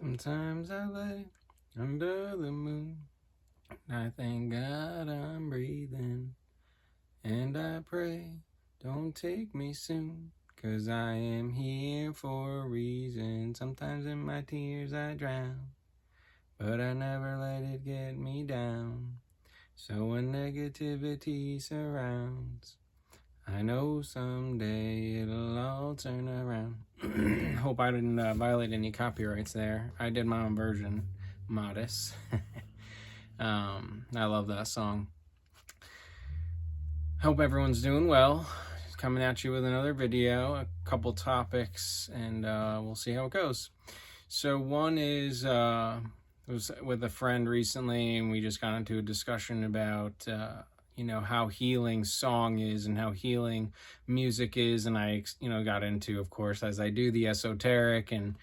Sometimes I lay under the moon, and I thank God I'm breathing, and I pray, don't take me soon, 'cause I am here for a reason. Sometimes in my tears I drown, but I never let it get me down. So when negativity surrounds, I know someday it'll all turn around. Hope I didn't violate any copyrights there. I did my own version, Modest. I love that song. Hope everyone's doing well. Coming at you with another video, a couple topics, and we'll see how it goes. So one is, I was with a friend recently, and we just got into a discussion about how healing song is and how healing music is. And I, got into, of course, as I do, the esoteric and,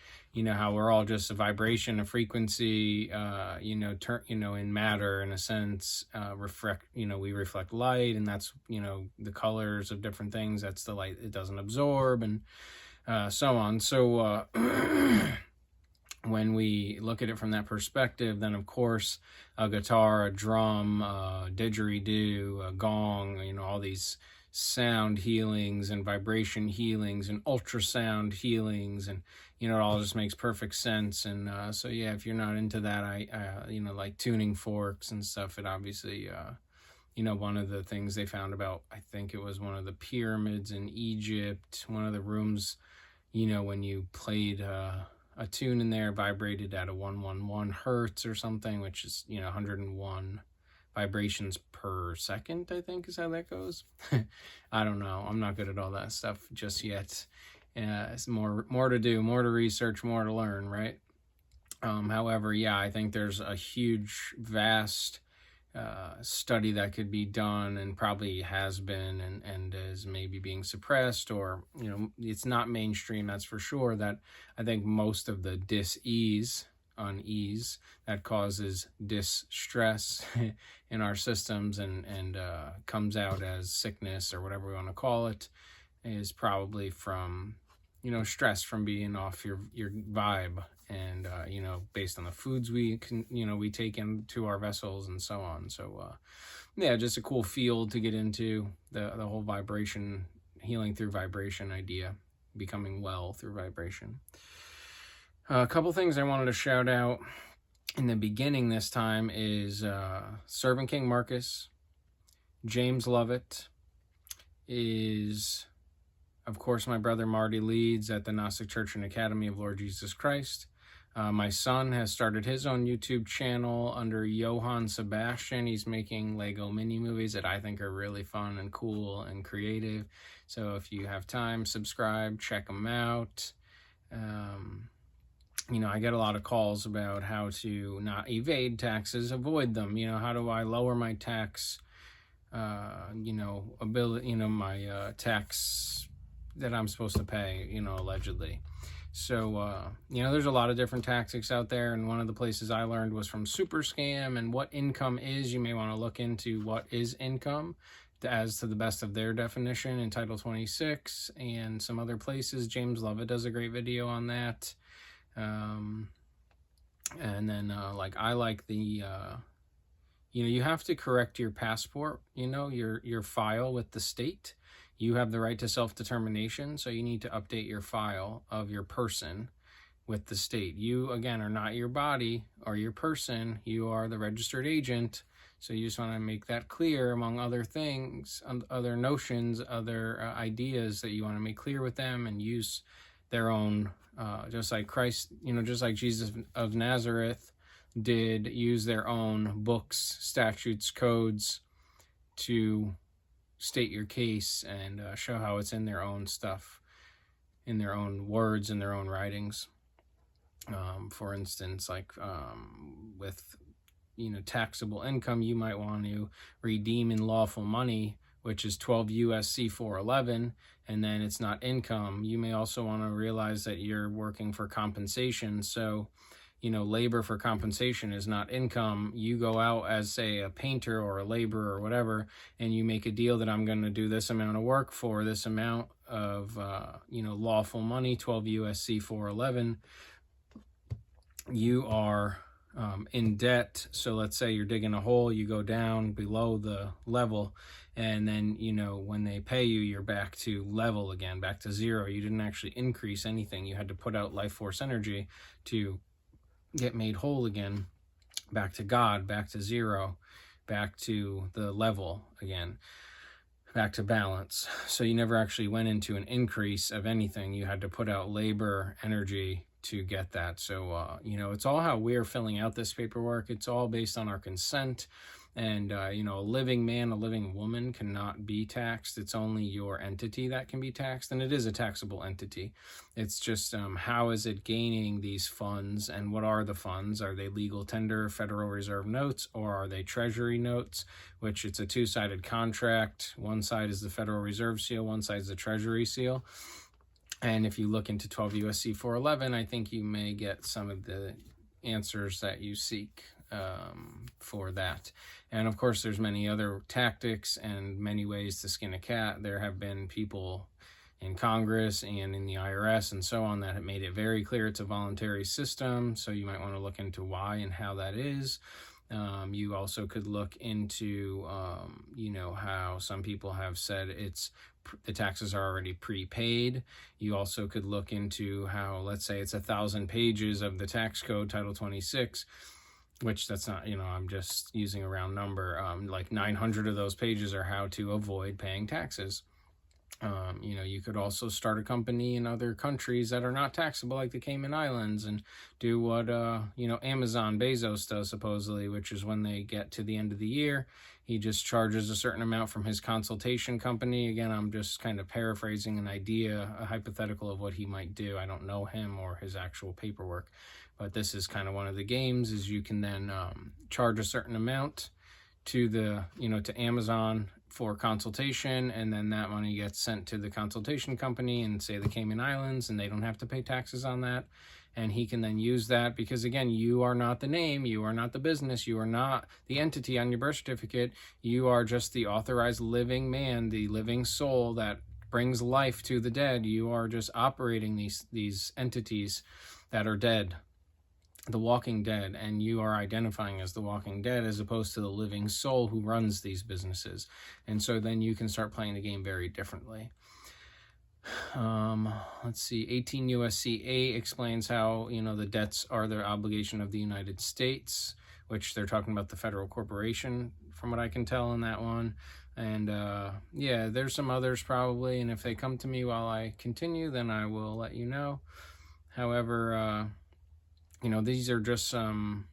how we're all just a vibration, a frequency, in matter, in a sense, we reflect light, and that's, the colors of different things. That's the light it doesn't absorb, and so on. So, when we look at it from that perspective, then of course a guitar, a drum, didgeridoo, a gong, all these sound healings and vibration healings and ultrasound healings, and it all just makes perfect sense. And so yeah, if you're not into that, I like tuning forks and stuff, it obviously one of the things they found about, I think it was one of the pyramids in Egypt, one of the rooms, when you played a tune in there vibrated at a 111 hertz or something, which is 101 vibrations per second, I think is how that goes. I don't know, I'm not good at all that stuff just yet. It's more to do, more to research, more to learn, right? However, yeah, I think there's a huge, vast study that could be done, and probably has been, and is maybe being suppressed, or it's not mainstream, that's for sure, that I think most of the unease that causes distress in our systems, and comes out as sickness or whatever we want to call it, is probably from stress, from being off your vibe, and based on the foods we take into our vessels and so on. So yeah, just a cool field to get into, the whole vibration, healing through vibration idea, becoming well through vibration. A couple things I wanted to shout out in the beginning this time is Servant King Marcus. James Lovett is, of course, my brother Marty leads at the Gnostic Church and Academy of Lord Jesus Christ. My son has started his own YouTube channel under Johann Sebastian. He's making Lego mini movies that I think are really fun and cool and creative. So if you have time, subscribe, check them out. I get a lot of calls about how to not evade taxes, avoid them. How do I lower my tax, ability, my tax that I'm supposed to pay, allegedly. So, there's a lot of different tactics out there, and one of the places I learned was from Superscam, and what income is. You may want to look into what is income, as to the best of their definition in Title 26, and some other places. James Lovett does a great video on that. And then, I like the, you have to correct your passport, your file with the state. You have the right to self-determination, so you need to update your file of your person with the state. You, again, are not your body or your person. You are the registered agent. So you just want to make that clear, among other things, other notions, other ideas that you want to make clear with them, and use their own, just like Christ, just like Jesus of Nazareth did, use their own books, statutes, codes to state your case, and show how it's in their own stuff, in their own words, in their own writings. For instance, with taxable income, you might want to redeem in lawful money, which is 12 USC 411, and then it's not income. You may also want to realize that you're working for compensation. So labor for compensation is not income. You go out as, say, a painter or a laborer or whatever, and you make a deal that I'm going to do this amount of work for this amount of, lawful money, 12 USC 411. you are in debt. So let's say you're digging a hole, you go down below the level, and then, you know, when they pay you, you're back to level again, back to zero. You didn't actually increase anything. You had to put out life force energy to get made whole again, back to God, back to zero, back to the level again, back to balance. So you never actually went into an increase of anything. You had to put out labor, energy to get that. So, you know, it's all how we're filling out this paperwork. It's all based on our consent. And, you know, a living man, a living woman cannot be taxed. It's only your entity that can be taxed. And it is a taxable entity. It's just how is it gaining these funds, and what are the funds? Are they legal tender Federal Reserve notes, or are they Treasury notes, which it's a two-sided contract. One side is the Federal Reserve seal, one side is the Treasury seal. And if you look into 12 USC 411, I think you may get some of the answers that you seek for that. And of course, there's many other tactics and many ways to skin a cat. There have been people in Congress and in the IRS and so on that have made it very clear it's a voluntary system. So you might want to look into why and how that is. You also could look into, you know, how some people have said the taxes are already prepaid. You also could look into how, let's say it's 1,000 pages of the tax code, Title 26, which that's not, you know, I'm just using a round number. Like 900 of those pages are how to avoid paying taxes. You know, you could also start a company in other countries that are not taxable, like the Cayman Islands, and do what, you know, Amazon Bezos does supposedly, which is when they get to the end of the year, he just charges a certain amount from his consultation company. Again, I'm just kind of paraphrasing an idea, a hypothetical of what he might do. I don't know him or his actual paperwork, but this is kind of one of the games, is you can then charge a certain amount to the, you know, to Amazon for consultation, and then that money gets sent to the consultation company and say the Cayman Islands, and they don't have to pay taxes on that. And he can then use that, because again, you are not the name, you are not the business, you are not the entity on your birth certificate, you are just the authorized living man, the living soul that brings life to the dead. You are just operating these entities that are dead, the walking dead, and you are identifying as the walking dead as opposed to the living soul who runs these businesses. And so then you can start playing the game very differently. Let's see, 18 USC 8 explains how, you know, the debts are the obligation of the United States, which they're talking about the federal corporation from what I can tell in that one. And yeah, there's some others probably, and if they come to me while I continue, then I will let you know. However, you know, these are just some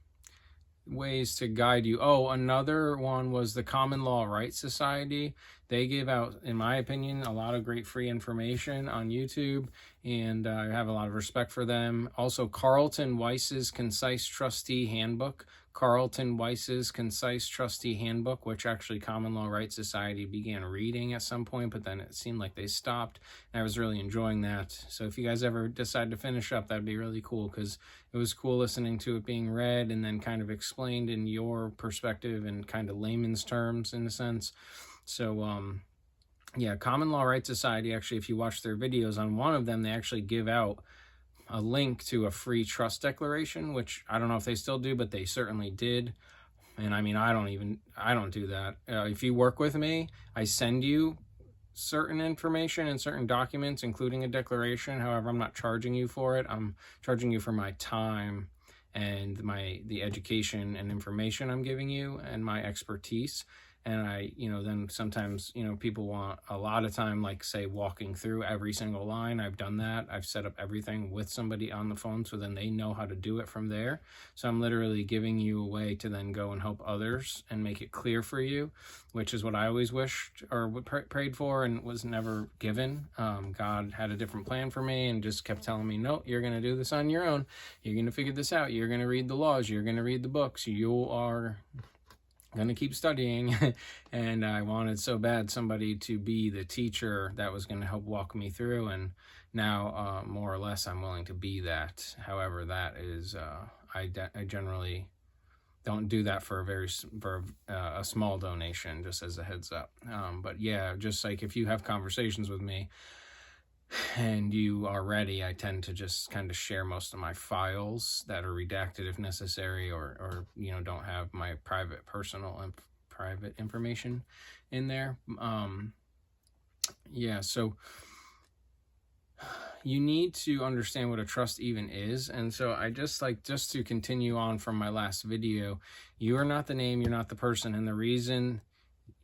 ways to guide you. Oh, another one was the Common Law Rights Society. They give out, in my opinion, a lot of great free information on YouTube, and I have a lot of respect for them. Also, Carlton Weiss's Concise Trustee Handbook. Carlton Weiss's Concise Trustee Handbook, which actually Common Law Rights Society began reading at some point, but then it seemed like they stopped. And I was really enjoying that. So if you guys ever decide to finish up, that'd be really cool, because it was cool listening to it being read and then kind of explained in your perspective and kind of layman's terms in a sense. So, yeah, Common Law Rights Society, actually, if you watch their videos, on one of them, they actually give out a link to a free trust declaration, which I don't know if they still do, but they certainly did. And I mean, I don't do that. If you work with me, I send you certain information and certain documents, including a declaration. However, I'm not charging you for it. I'm charging you for my time and the education and information I'm giving you and my expertise. And I, you know, then sometimes, you know, people want a lot of time, like say walking through every single line. I've done that. I've set up everything with somebody on the phone, so then they know how to do it from there. So I'm literally giving you a way to then go and help others and make it clear for you, which is what I always wished or prayed for and was never given. God had a different plan for me and just kept telling me, no, you're going to do this on your own. You're going to figure this out. You're going to read the laws. You're going to read the books. You are going to keep studying. And I wanted so bad somebody to be the teacher that was going to help walk me through, and now more or less I'm willing to be that. However, that is I generally don't do that for a small donation, just as a heads up. But yeah, just like if you have conversations with me, and you are ready, I tend to just kind of share most of my files that are redacted if necessary, or don't have my personal and private information in there. Yeah, so you need to understand what a trust even is. And so I just to continue on from my last video, you are not the name, you're not the person. And the reason,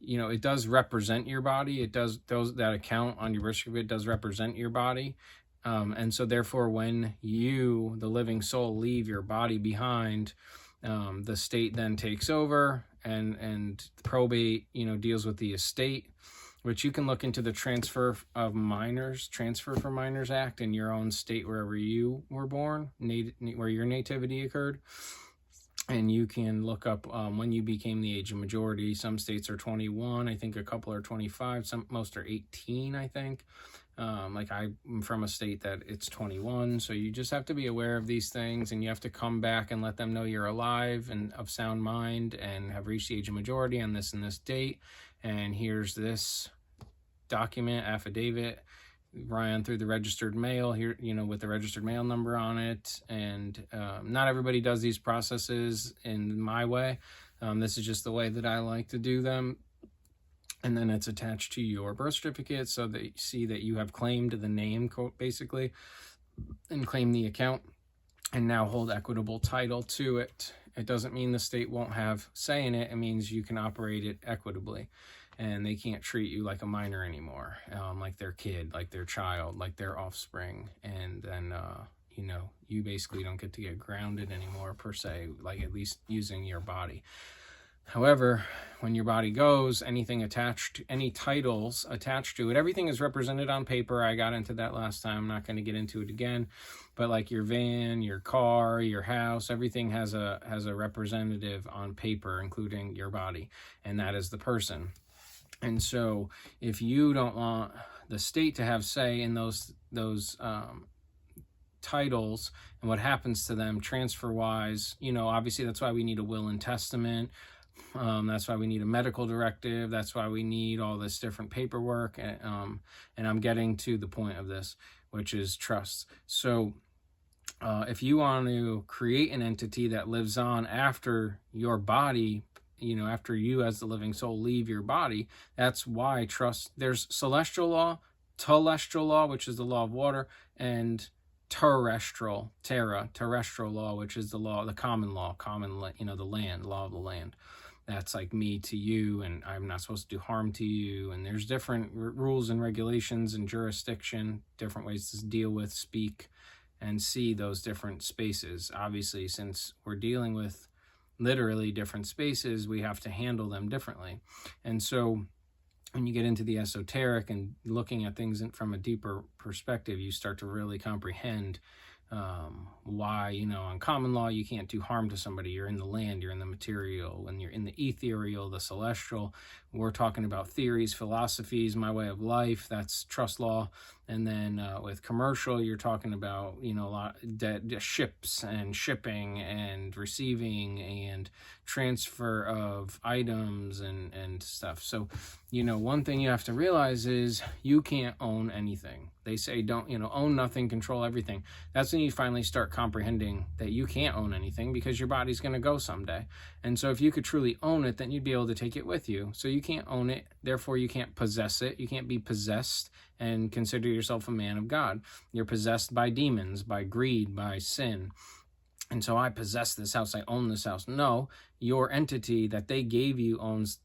it does represent your body. It does, that account on your birth certificate does represent your body. And so therefore, when you, the living soul, leave your body behind, the state then takes over, and probate, deals with the estate, which you can look into the Transfer for Minors Act in your own state, wherever you were born, where your nativity occurred. And you can look up when you became the age of majority. Some states are 21. I think a couple are 25. Most are 18, I think. Like I'm from a state that it's 21. So you just have to be aware of these things, and you have to come back and let them know you're alive and of sound mind and have reached the age of majority on this and this date. And here's this document, affidavit, ran through the registered mail here, with the registered mail number on it. And not everybody does these processes in my way. This is just the way that I like to do them. And then it's attached to your birth certificate, so that you see that you have claimed the name, basically, and claim the account, and now hold equitable title to it. It doesn't mean the state won't have say in it. It means you can operate it equitably, and they can't treat you like a minor anymore, like their kid, like their child, like their offspring. And then, you basically don't get to get grounded anymore, per se, like at least using your body. However, when your body goes, any titles attached to it, everything is represented on paper. I got into that last time. I'm not going to get into it again. But like your van, your car, your house, everything has a representative on paper, including your body, and that is the person. And so if you don't want the state to have say in those titles and what happens to them transfer-wise, obviously that's why we need a will and testament. That's why we need a medical directive. That's why we need all this different paperwork. And I'm getting to the point of this, which is trust. So if you want to create an entity that lives on after your body, after you as the living soul leave your body, that's why trust. There's celestial law, telestial law, which is the law of water, and terrestrial law, which is the law, the common law, the land, law of the land. That's like me to you, and I'm not supposed to do harm to you. And there's different rules and regulations and jurisdiction, different ways to deal with, speak, and see those different spaces. Obviously, since we're dealing with literally different spaces, we have to handle them differently. And so when you get into the esoteric and looking at things from a deeper perspective, you start to really comprehend why, on common law, you can't do harm to somebody. You're in the land, you're in the material. When you're in the ethereal, the celestial, we're talking about theories, philosophies, my way of life, that's trust law. And then with commercial, you're talking about, a lot ships and shipping and receiving and transfer of items and stuff. So, one thing you have to realize is you can't own anything. They say don't, own nothing, control everything. That's when you finally start comprehending that you can't own anything, because your body's going to go someday. And so if you could truly own it, then you'd be able to take it with you. So you can't own it. Therefore, you can't possess it. You can't be possessed and consider yourself a man of God. You're possessed by demons, by greed, by sin. And so I possess this house, I own this house. No, your entity that they gave you owns,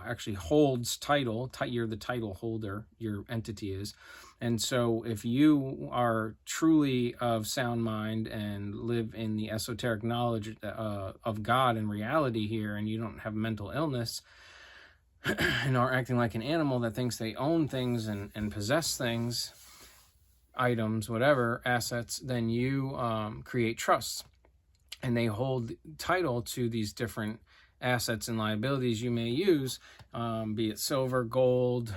actually holds title. You're the title holder, your entity is. And so if you are truly of sound mind and live in the esoteric knowledge of God and reality here, and you don't have mental illness and are acting like an animal that thinks they own things and possess things, items, whatever, assets, then you create trusts, and they hold title to these different assets and liabilities you may use, be it silver, gold,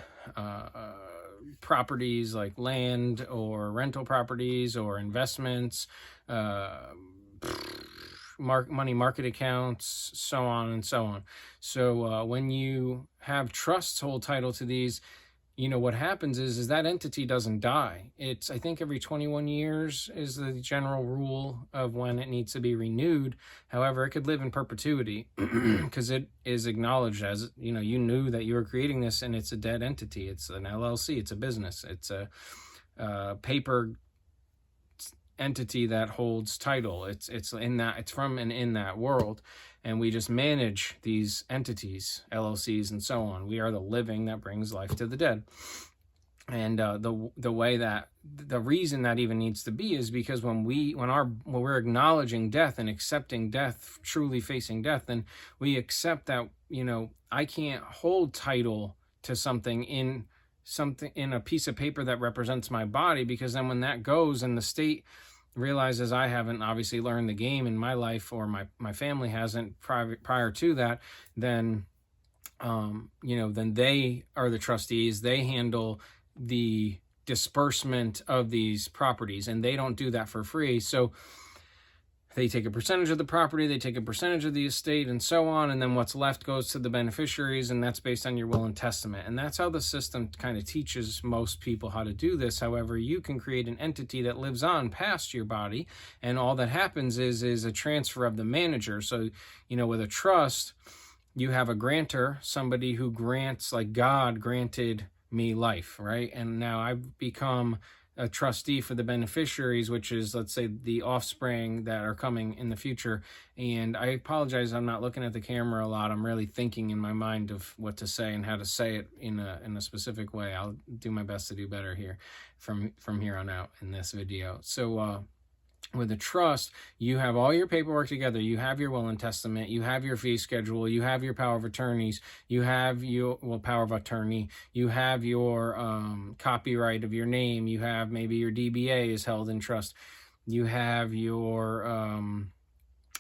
properties like land or rental properties or investments, money market accounts, so on and so on. So when you have trusts hold title to these, what happens is that entity doesn't die. It's, I think, every 21 years is the general rule of when it needs to be renewed. However, it could live in perpetuity because it is acknowledged as, you knew that you were creating this, and it's a dead entity. It's an LLC. It's a business. It's a paper entity that holds title. It's from and in that world. And we just manage these entities, LLCs, and so on. We are the living that brings life to the dead. And the reason that even needs to be is because when we're acknowledging death and accepting death, truly facing death, then we accept that, I can't hold title to something in a piece of paper that represents my body, because then when that goes and the state realizes I haven't obviously learned the game in my life, or my family hasn't prior to that, then then they are the trustees. They handle the disbursement of these properties, and they don't do that for free. So they take a percentage of the property, they take a percentage of the estate, and so on, and then what's left goes to the beneficiaries, and that's based on your will and testament. And that's how the system kind of teaches most people how to do this. However, you can create an entity that lives on past your body, and all that happens is a transfer of the manager. So, with a trust, you have a grantor, somebody who grants, like God granted me life, right? And now I've become a trustee for the beneficiaries, which is, let's say, the offspring that are coming in the future. And I apologize, I'm not looking at the camera a lot. I'm really thinking in my mind of what to say and how to say it in a specific way. I'll do my best to do better here from here on out in this video. So with a trust, you have all your paperwork together. You have your will and testament. You have your fee schedule. You have your power of attorneys. You have your power of attorney. You have your copyright of your name. You have maybe your DBA is held in trust. You have your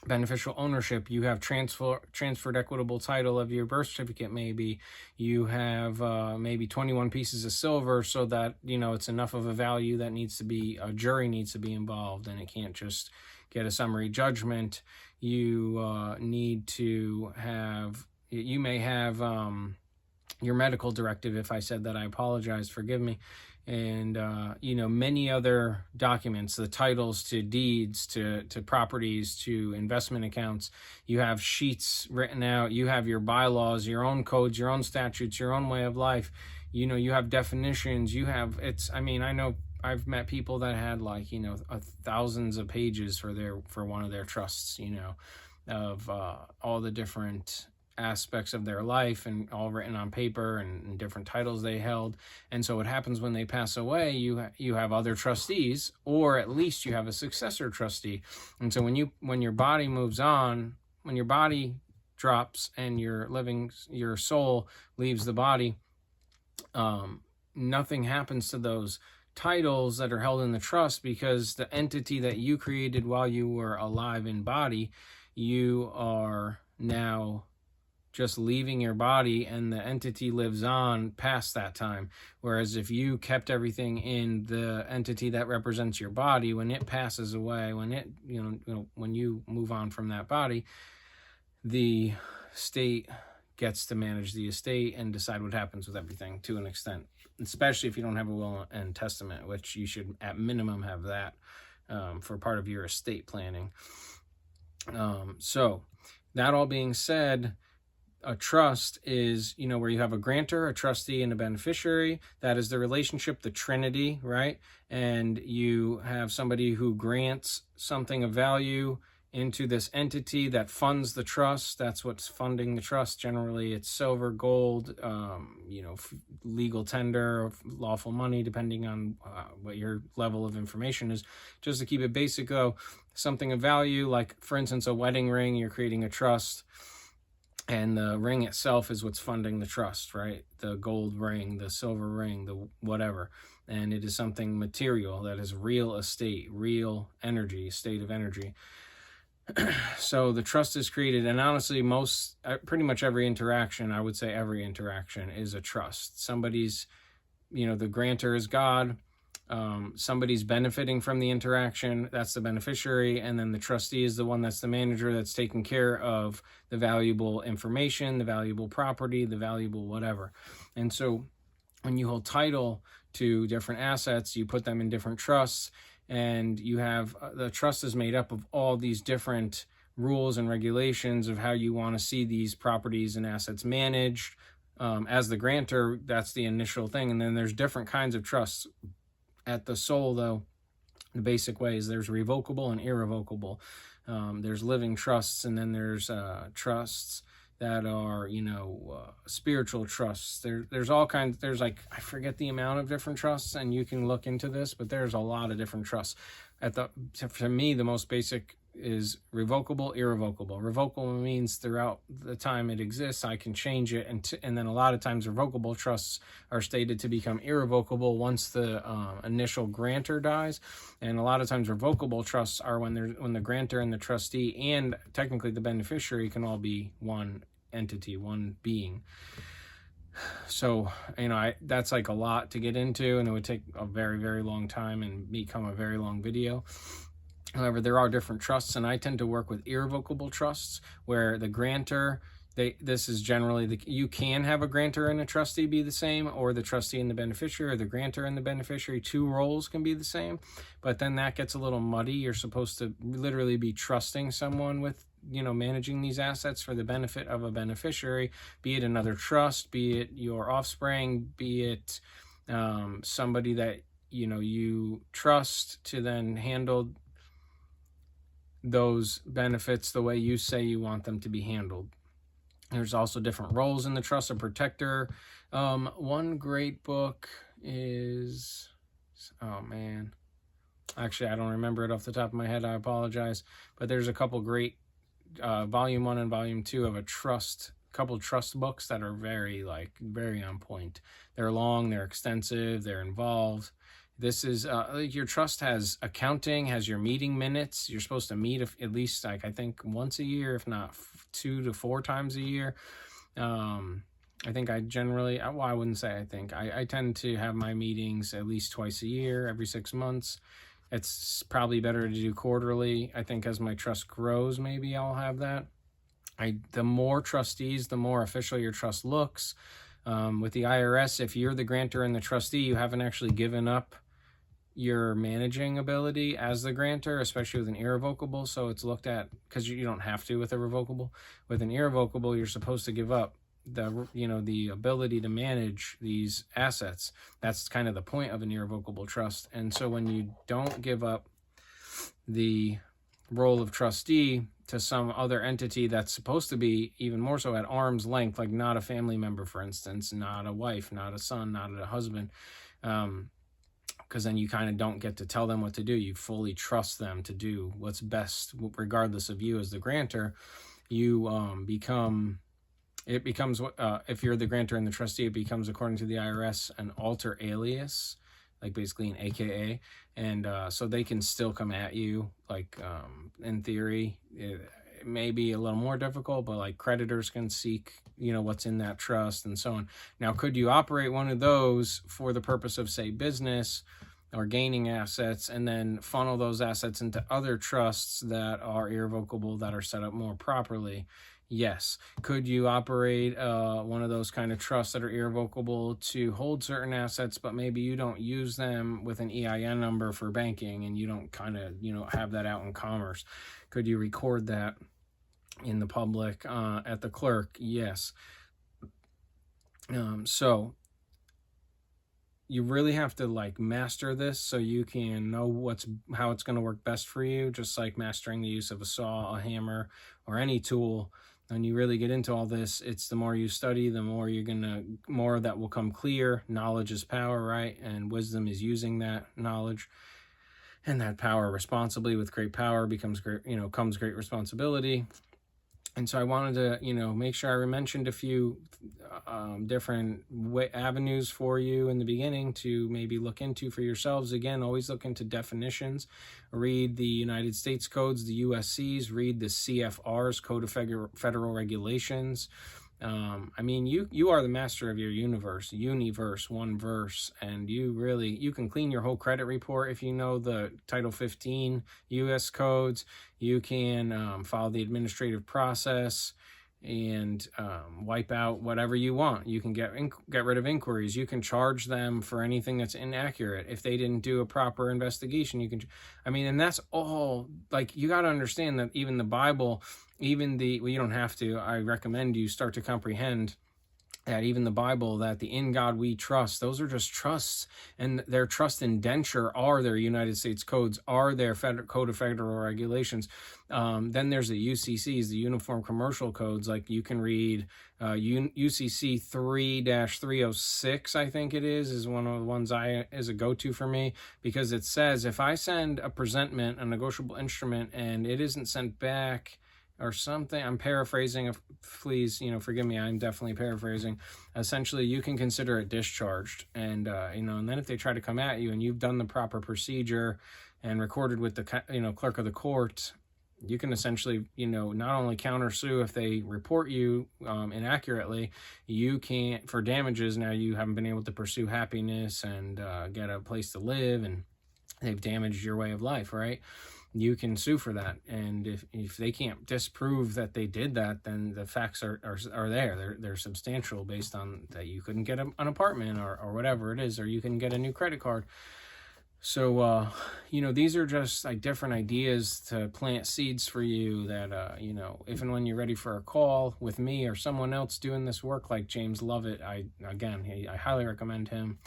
beneficial ownership. You have transferred equitable title of your birth certificate. Maybe you have maybe 21 pieces of silver, so that it's enough of a value that a jury needs to be involved, and it can't just get a summary judgment. You need to have, you may have your medical directive. If I said that, I apologize, forgive me. And many other documents, the titles to deeds, to properties, to investment accounts. You have sheets written out. You have your bylaws, your own codes, your own statutes, your own way of life. You have definitions. I know I've met people that had thousands of pages for one of their trusts, of all the different aspects of their life, and all written on paper, and different titles they held. And so what happens when they pass away, you have other trustees, or at least you have a successor trustee. And so when your body moves on, when your body drops and your soul leaves the body, nothing happens to those titles that are held in the trust, because the entity that you created while you were alive in body, you are now just leaving your body, and the entity lives on past that time. Whereas if you kept everything in the entity that represents your body, when it passes away, when it, when you move on from that body, the state gets to manage the estate and decide what happens with everything to an extent, especially if you don't have a will and testament, which you should at minimum have that for part of your estate planning. So that all being said, a trust is, where you have a grantor, a trustee, and a beneficiary. That is the relationship, the Trinity, right? And you have somebody who grants something of value into this entity that funds the trust. That's what's funding the trust. Generally, it's silver, gold, legal tender, lawful money, depending on what your level of information is. Just to keep it basic, though, something of value, like, for instance, a wedding ring, you're creating a trust. And the ring itself is what's funding the trust, right? The gold ring, the silver ring, the whatever. And it is something material that is real estate, real energy, state of energy. So the trust is created, and honestly, pretty much every interaction, I would say every interaction is a trust. Somebody's, the grantor is God. Somebody's benefiting from the interaction, that's the beneficiary, and then the trustee is the one that's the manager, that's taking care of the valuable information, the valuable property, the valuable whatever. And so when you hold title to different assets, you put them in different trusts, and you have the trust is made up of all these different rules and regulations of how you want to see these properties and assets managed. As the grantor, that's the initial thing. And then there's different kinds of trusts. At the sole, though, the basic way is there's revocable and irrevocable. There's living trusts, and then there's trusts that are, spiritual trusts. There's all kinds. There's like, I forget the amount of different trusts, and you can look into this, but there's a lot of different trusts. For me, the most basic is revocable, irrevocable. Revocable means throughout the time it exists, I can change it, and then a lot of times revocable trusts are stated to become irrevocable once the initial grantor dies, and a lot of times revocable trusts are when the grantor and the trustee and technically the beneficiary can all be one entity, one being. So, that's like a lot to get into, and it would take a very, very long time and become a very long video. However, there are different trusts, and I tend to work with irrevocable trusts where the grantor, this is generally, you can have a grantor and a trustee be the same, or the trustee and the beneficiary, or the grantor and the beneficiary. Two roles can be the same, but then that gets a little muddy. You're supposed to literally be trusting someone with, managing these assets for the benefit of a beneficiary, be it another trust, be it your offspring, be it somebody that, you trust to then handle those benefits the way you say you want them to be handled. There's also different roles in the trust, a protector. One great book is, actually I don't remember it off the top of my head, I apologize, but there's a couple great volume 1 and volume 2 of couple trust books that are very on point. They're long, they're extensive, they're involved. This is your trust has accounting, has your meeting minutes. You're supposed to meet at least I think once a year, if not 2 to 4 times a year. I think I generally, I wouldn't say I think. I tend to have my meetings at least twice a year, every 6 months. It's probably better to do quarterly. I think as my trust grows, maybe I'll have that. The more trustees, the more official your trust looks. With the IRS, if you're the grantor and the trustee, you haven't actually given up your managing ability as the grantor, especially with an irrevocable. So it's looked at, because you don't have to with a revocable. With an irrevocable, you're supposed to give up the ability to manage these assets. That's kind of the point of an irrevocable trust. And so when you don't give up the role of trustee to some other entity that's supposed to be even more so at arm's length, like not a family member, for instance, not a wife, not a son, not a husband, because then you kind of don't get to tell them what to do. You fully trust them to do what's best, regardless of you as the grantor. You it becomes, if you're the grantor and the trustee, it becomes, according to the IRS, an alter alias, like basically an AKA. And so they can still come at you, in theory. It may be a little more difficult, but creditors can seek, what's in that trust and so on. Now, could you operate one of those for the purpose of, say, business or gaining assets, and then funnel those assets into other trusts that are irrevocable, that are set up more properly? Yes. Could you operate one of those kind of trusts that are irrevocable to hold certain assets, but maybe you don't use them with an EIN number for banking, and you don't have that out in commerce? Could you record that in the public at the clerk? Yes. So you really have to master this so you can know how it's going to work best for you, just like mastering the use of a saw, a hammer, or any tool. When you really get into all this, it's the more you study, the more more that will come clear. Knowledge is power, right? And wisdom is using that knowledge and that power responsibly. With great power comes great responsibility. And so I wanted to, make sure I mentioned a few different avenues for you in the beginning to maybe look into for yourselves. Again, always look into definitions. Read the United States codes, the USCs. Read the CFRs, Code of Federal Regulations. You are the master of your universe, one verse, and you can clean your whole credit report if you know the Title 15 U.S. codes. You can follow the administrative process. and wipe out whatever you want. You can get rid of inquiries. You can charge them for anything that's inaccurate. If they didn't do a proper investigation, you can, I mean, and that's all, like, you got to understand that even the Bible, even well, you don't have to, I recommend you start to comprehend that even the Bible, that the in God we trust, those are just trusts, and their trust indenture are their United States codes, are their Code of Federal Regulations. Then there's the UCCs, the Uniform Commercial Codes. Like, you can read UCC 3-306, I think it is one of the ones is a go-to for me, because it says if I send a presentment, a negotiable instrument, and it isn't sent back or something, I'm paraphrasing, please, forgive me, I'm definitely paraphrasing. Essentially, you can consider it discharged, and and then if they try to come at you and you've done the proper procedure and recorded with the clerk of the court, you can essentially not only countersue if they report you inaccurately, you can't, for damages. Now you haven't been able to pursue happiness and get a place to live, and they've damaged your way of life, right? You can sue for that, and if they can't disprove that they did that, then the facts are there. They're substantial, based on that you couldn't get an apartment or whatever it is, or you can get a new credit card. So these are just like different ideas to plant seeds for you that if and when you're ready for a call with me or someone else doing this work like James Lovett, I highly recommend him.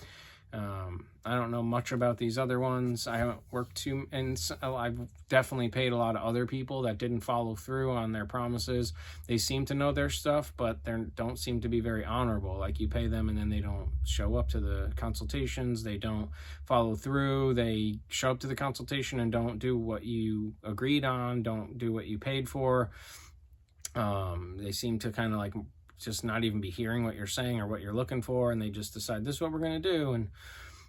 I don't know much about these other ones. I haven't worked too, and I've definitely paid a lot of other people that didn't follow through on their promises. They seem to know their stuff, but they don't seem to be very honorable. Like, you pay them and then they don't show up to the consultations. They don't follow through. They show up to the consultation and don't do what you agreed on, don't do what you paid for. They seem to kind of like just not even be hearing what you're saying or what you're looking for, and they just decide this is what we're going to do, and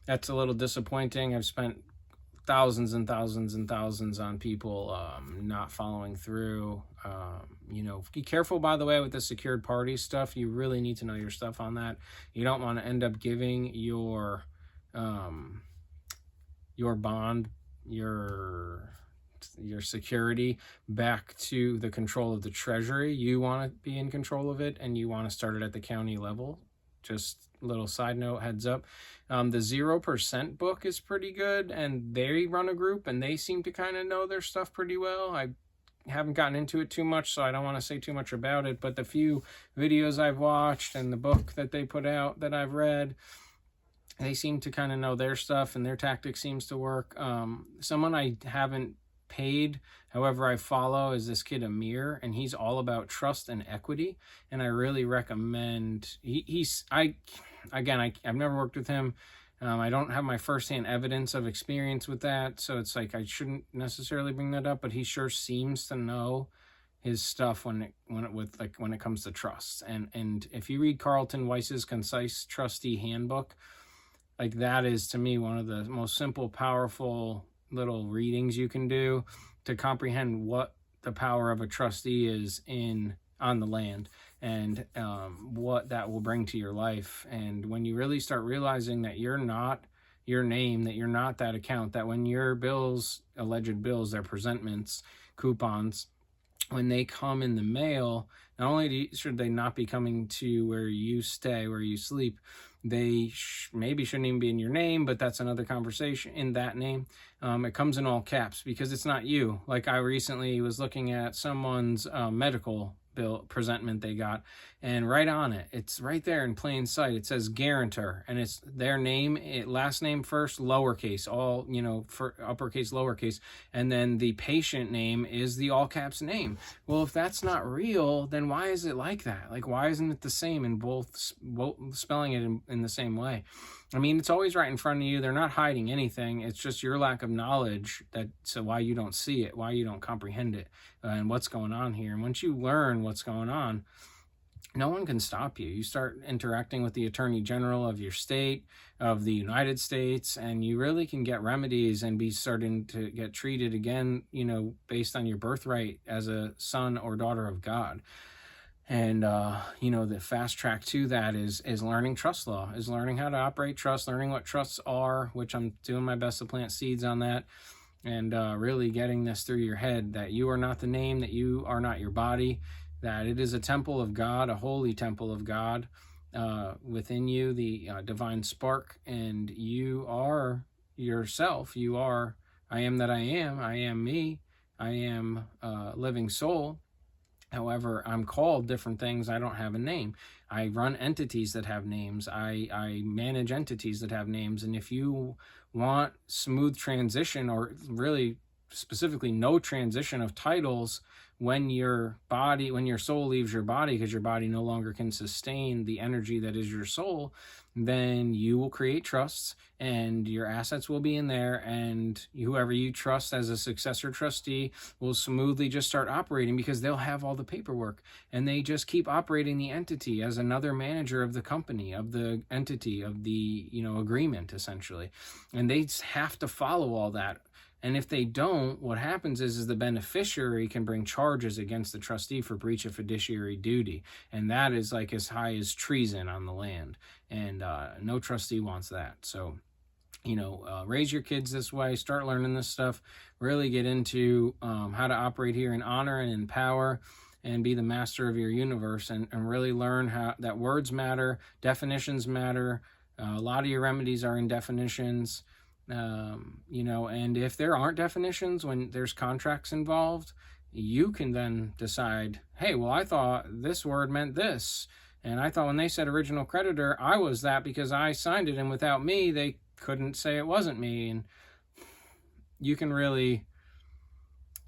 that's a little disappointing. I've spent thousands and thousands and thousands on people not following through. Be careful, by the way, with the secured party stuff. You really need to know your stuff on that. You don't want to end up giving your bond, your security back to the control of the Treasury. You want to be in control of it, and you want to start it at the county level. Just a little side note, heads up. The 0% book is pretty good, and they run a group, and they seem to kind of know their stuff pretty well. I haven't gotten into it too much, so I don't want to say too much about it, but the few videos I've watched and the book that they put out that I've read, they seem to kind of know their stuff, and their tactic seems to work. Someone I haven't paid, however, I follow, is this kid Amir, and he's all about trust and equity, and I really recommend. I've never worked with him. I don't have my firsthand evidence of experience with that, so it's like I shouldn't necessarily bring that up, but he sure seems to know his stuff when it comes to trust. And if you read Carlton Weiss's Concise Trustee Handbook, like, that is, to me, one of the most simple, powerful little readings you can do to comprehend what the power of a trustee is on the land, and what that will bring to your life. And when you really start realizing that you're not your name, that you're not that account, that when your bills, alleged bills, their presentments, coupons, when they come in the mail, not only should they not be coming to where you stay, where you sleep, they maybe shouldn't even be in your name, but that's another conversation. In that name, it comes in all caps, because it's not you. Like, I recently was looking at someone's medical bill presentment they got, and right on it, it's right there in plain sight, it says guarantor, and it's their name, last name first, lowercase, all for uppercase, lowercase, and then the patient name is the all caps name. Well, if that's not real, then why is it like that? Like, why isn't it the same in both spelling it in the same way? I mean, it's always right in front of you. They're not hiding anything. It's just your lack of knowledge, so why you don't see it, why you don't comprehend it, and what's going on here. And once you learn what's going on, no one can stop you. You start interacting with the Attorney General of your state, of the United States, and you really can get remedies and be starting to get treated again, based on your birthright as a son or daughter of God. And, the fast track to that is learning trust law, is learning how to operate trust, learning what trusts are, which I'm doing my best to plant seeds on that, and really getting this through your head, that you are not the name, that you are not your body, that it is a temple of God, a holy temple of God within you, the divine spark, and you are yourself. You are, I am that I am me, I am a living soul. However, I'm called different things. I don't have a name. I run entities that have names. I manage entities that have names. And if you want smooth transition, or really specifically no transition of titles, when your soul leaves your body, because your body no longer can sustain the energy that is your soul, then you will create trusts and your assets will be in there, and whoever you trust as a successor trustee will smoothly just start operating, because they'll have all the paperwork, and they just keep operating the entity as another manager of the company, of the entity, of the agreement, essentially. And they have to follow all that. And if they don't, what happens is the beneficiary can bring charges against the trustee for breach of fiduciary duty. And that is like as high as treason on the land. And no trustee wants that. So, raise your kids this way, start learning this stuff, really get into how to operate here in honor and in power, and be the master of your universe, and really learn how that words matter, definitions matter. A lot of your remedies are in definitions. And if there aren't definitions, when there's contracts involved, you can then decide, hey, well, I thought this word meant this, and I thought when they said original creditor, I was that because I signed it, and without me, they couldn't say it wasn't me. And you can really,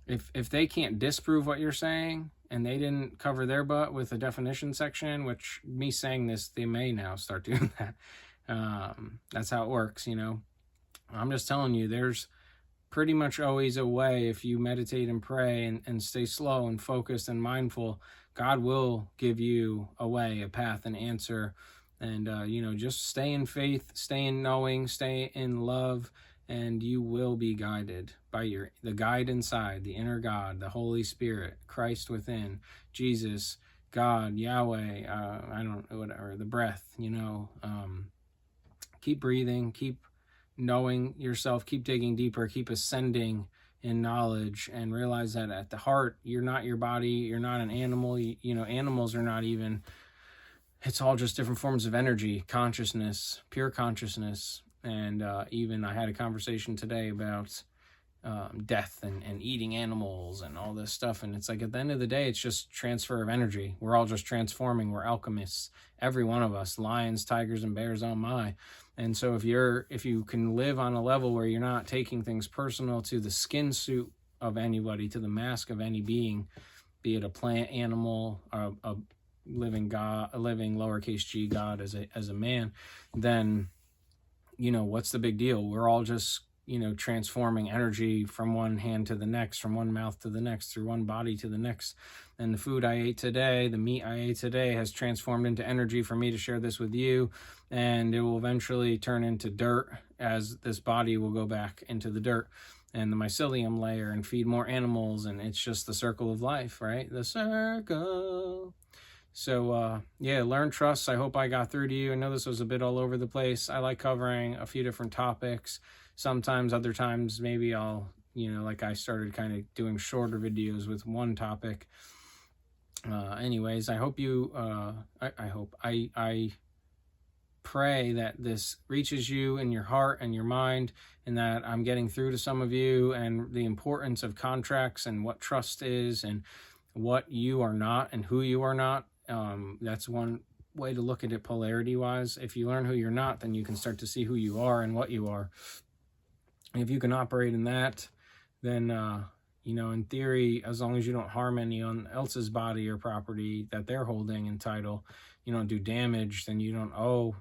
if they can't disprove what you're saying, and they didn't cover their butt with a definition section, which me saying this, they may now start doing that. That's how it works, I'm just telling you, there's pretty much always a way. If you meditate and pray and stay slow and focused and mindful, God will give you a way, a path, an answer. And, just stay in faith, stay in knowing, stay in love, and you will be guided by the guide inside, the inner God, the Holy Spirit, Christ within, Jesus, God, Yahweh, the breath, keep breathing, keep knowing yourself, keep digging deeper, keep ascending in knowledge, and realize that at the heart, you're not your body, you're not an animal. Animals are not even, it's all just different forms of energy, consciousness, pure consciousness. And even I had a conversation today about death and eating animals and all this stuff, and it's like, at the end of the day, it's just transfer of energy. We're all just transforming. We're alchemists, every one of us, lions, tigers, and bears, oh my. And so if you can live on a level where you're not taking things personal to the skin suit of anybody, to the mask of any being, be it a plant, animal, a living God, a living lowercase g God as a man, then what's the big deal? We're all just transforming energy from one hand to the next, from one mouth to the next, through one body to the next. And the food I ate today, the meat I ate today, has transformed into energy for me to share this with you. And it will eventually turn into dirt, as this body will go back into the dirt and the mycelium layer and feed more animals. And it's just the circle of life, right? The circle. So, learn trust. I hope I got through to you. I know this was a bit all over the place. I like covering a few different topics. Sometimes, other times, maybe I'll, like I started kind of doing shorter videos with one topic. Anyways, I hope you, I pray that this reaches you in your heart and your mind, and that I'm getting through to some of you, and the importance of contracts and what trust is and what you are not and who you are not. That's one way to look at it polarity wise. If you learn who you're not, then you can start to see who you are and what you are. And if you can operate in that, then, in theory, as long as you don't harm anyone else's body or property that they're holding in title, you don't do damage, then you don't owe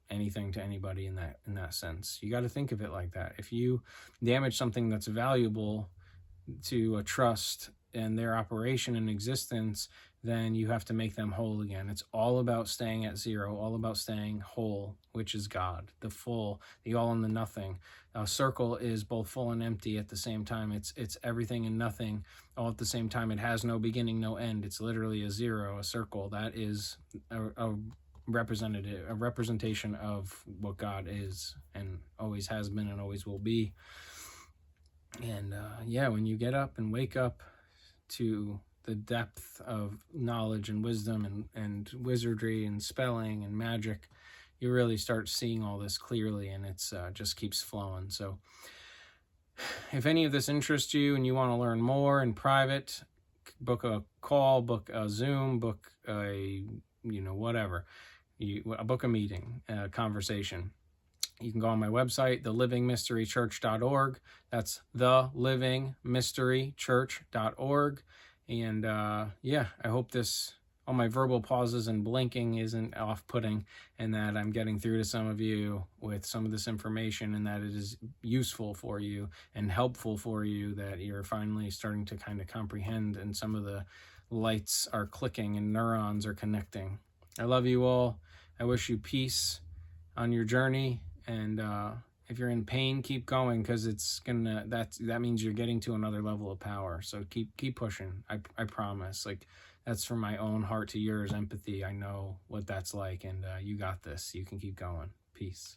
anything to anybody in that sense. You got to think of it like that. If you damage something that's valuable to a trust and their operation and existence, then you have to make them whole again. It's all about staying at zero, all about staying whole, which is God, the full, the all and the nothing. A circle is both full and empty at the same time. It's everything and nothing all at the same time. It has no beginning, no end. It's literally a zero, a circle. That is a representation of what God is and always has been and always will be. And when you get up and wake up to the depth of knowledge and wisdom and wizardry and spelling and magic, you really start seeing all this clearly, and it's just keeps flowing. So if any of this interests you and you want to learn more in private, book a call, book a Zoom, book a, whatever. Book a meeting, a conversation. You can go on my website, thelivingmysterychurch.org. That's thelivingmysterychurch.org. And I hope all my verbal pauses and blinking isn't off-putting, and that I'm getting through to some of you with some of this information, and that it is useful for you and helpful for you, that you're finally starting to kind of comprehend, and some of the lights are clicking and neurons are connecting. I love you all. I wish you peace on your journey, and if you're in pain, keep going, because that means you're getting to another level of power. So keep pushing. I promise. Like, that's from my own heart to yours empathy. I know what that's like, and you got this. You can keep going. Peace.